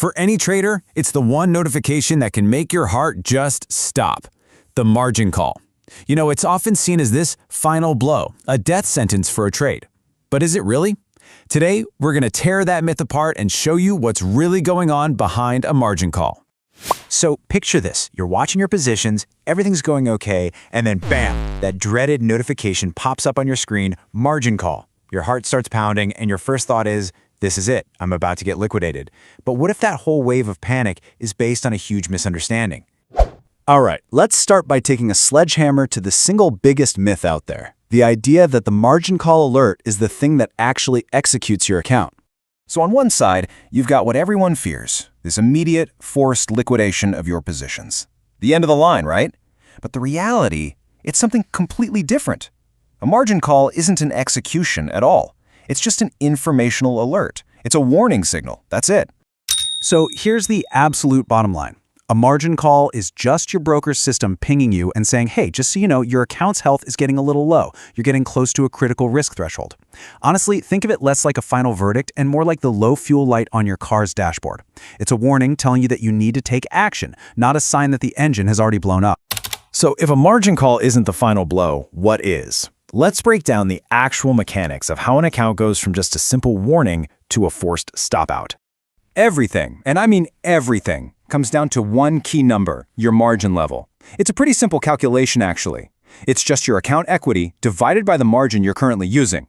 For any trader, it's the one notification that can make your heart just stop. The margin call. You know, it's often seen as this final blow, a death sentence for a trade. But is it really? Today, we're going to tear that myth apart and show you what's really going on behind a margin call. So picture this, you're watching your positions, everything's going okay, and then bam, that dreaded notification pops up on your screen, margin call. Your heart starts pounding and your first thought is, this is it, I'm about to get liquidated. But what if that whole wave of panic is based on a huge misunderstanding? All right, let's start by taking a sledgehammer to the single biggest myth out there. The idea that the margin call alert is the thing that actually executes your account. So on one side, you've got what everyone fears, this immediate, forced liquidation of your positions. The end of the line, right? But the reality, it's something completely different. A margin call isn't an execution at all. It's just an informational alert. It's a warning signal, that's it. So here's the absolute bottom line. A margin call is just your broker's system pinging you and saying, hey, just so you know, your account's health is getting a little low. You're getting close to a critical risk threshold. Honestly, think of it less like a final verdict and more like the low fuel light on your car's dashboard. It's a warning telling you that you need to take action, not a sign that the engine has already blown up. So if a margin call isn't the final blow, what is? Let's break down the actual mechanics of how an account goes from just a simple warning to a forced stop out. Everything, and I mean everything, comes down to one key number, your margin level. It's a pretty simple calculation, actually. It's just your account equity divided by the margin you're currently using.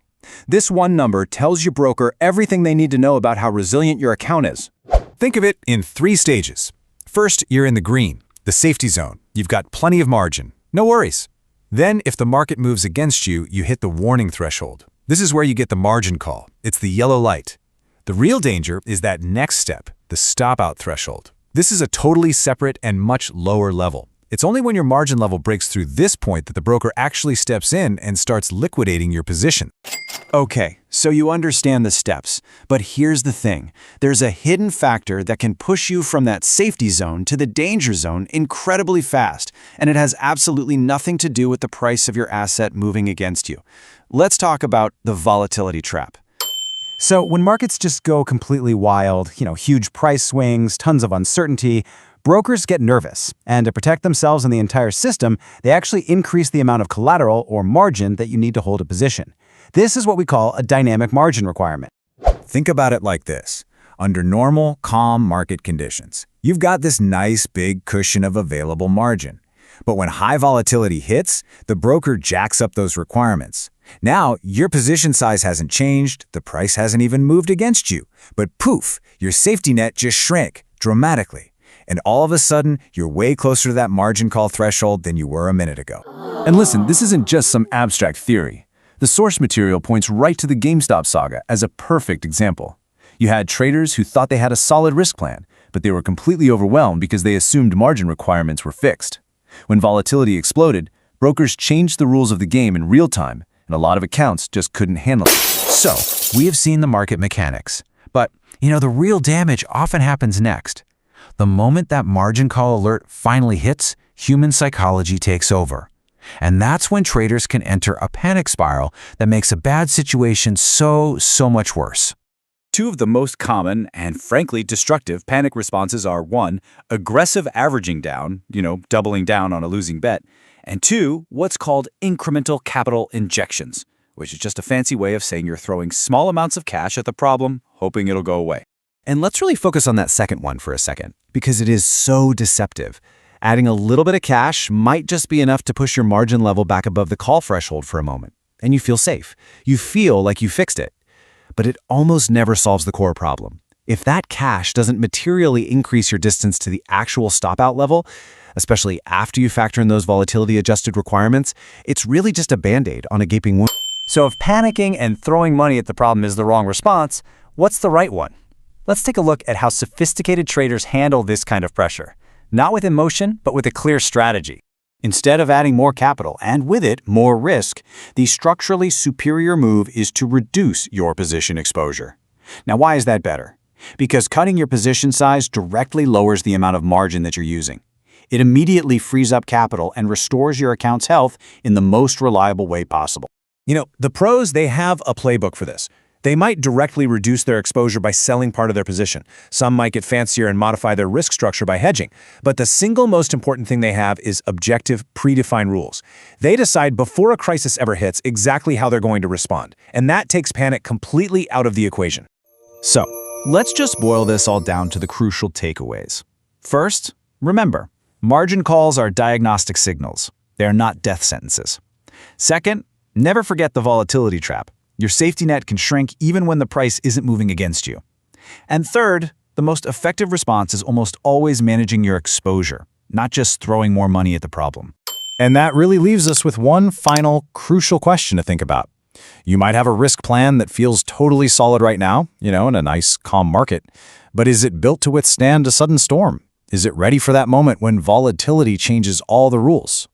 This one number tells your broker everything they need to know about how resilient your account is. Think of it in 3 stages. First, you're in the green, the safety zone. You've got plenty of margin. No worries. Then, if the market moves against you, you hit the warning threshold. This is where you get the margin call. It's the yellow light. The real danger is that next step, the stop-out threshold. This is a totally separate and much lower level. It's only when your margin level breaks through this point that the broker actually steps in and starts liquidating your position. Okay, so you understand the steps, but here's the thing. There's a hidden factor that can push you from that safety zone to the danger zone incredibly fast, and it has absolutely nothing to do with the price of your asset moving against you. Let's talk about the volatility trap. So when markets just go completely wild, huge price swings, tons of uncertainty, brokers get nervous, and to protect themselves and the entire system, they actually increase the amount of collateral or margin that you need to hold a position. This is what we call a dynamic margin requirement. Think about it like this. Under normal, calm market conditions, you've got this nice big cushion of available margin. But when high volatility hits, the broker jacks up those requirements. Now, your position size hasn't changed, the price hasn't even moved against you, but poof, your safety net just shrank dramatically. And all of a sudden, you're way closer to that margin call threshold than you were a minute ago. And listen, this isn't just some abstract theory. The source material points right to the GameStop saga as a perfect example. You had traders who thought they had a solid risk plan, but they were completely overwhelmed because they assumed margin requirements were fixed. When volatility exploded, brokers changed the rules of the game in real time, and a lot of accounts just couldn't handle it. So, we have seen the market mechanics. But, the real damage often happens next. The moment that margin call alert finally hits, human psychology takes over. And that's when traders can enter a panic spiral that makes a bad situation so much worse. 2 of the most common and frankly destructive panic responses are 1, aggressive averaging down, doubling down on a losing bet, and 2, what's called incremental capital injections, which is just a fancy way of saying you're throwing small amounts of cash at the problem, hoping it'll go away. And let's really focus on that second one for a second, because it is so deceptive. Adding a little bit of cash might just be enough to push your margin level back above the call threshold for a moment, and you feel safe. You feel like you fixed it. But it almost never solves the core problem. If that cash doesn't materially increase your distance to the actual stop-out level, especially after you factor in those volatility-adjusted requirements, it's really just a Band-Aid on a gaping wound. So if panicking and throwing money at the problem is the wrong response, what's the right one? Let's take a look at how sophisticated traders handle this kind of pressure. Not with emotion, but with a clear strategy. Instead of adding more capital, and with it, more risk, the structurally superior move is to reduce your position exposure. Now, why is that better? Because cutting your position size directly lowers the amount of margin that you're using. It immediately frees up capital and restores your account's health in the most reliable way possible. The pros, they have a playbook for this. They might directly reduce their exposure by selling part of their position. Some might get fancier and modify their risk structure by hedging. But the single most important thing they have is objective, predefined rules. They decide before a crisis ever hits exactly how they're going to respond. And that takes panic completely out of the equation. So, let's just boil this all down to the crucial takeaways. First, remember, margin calls are diagnostic signals. They are not death sentences. Second, never forget the volatility trap. Your safety net can shrink even when the price isn't moving against you. And third, the most effective response is almost always managing your exposure, not just throwing more money at the problem. And that really leaves us with one final crucial question to think about. You might have a risk plan that feels totally solid right now, in a nice, calm market. But is it built to withstand a sudden storm? Is it ready for that moment when volatility changes all the rules?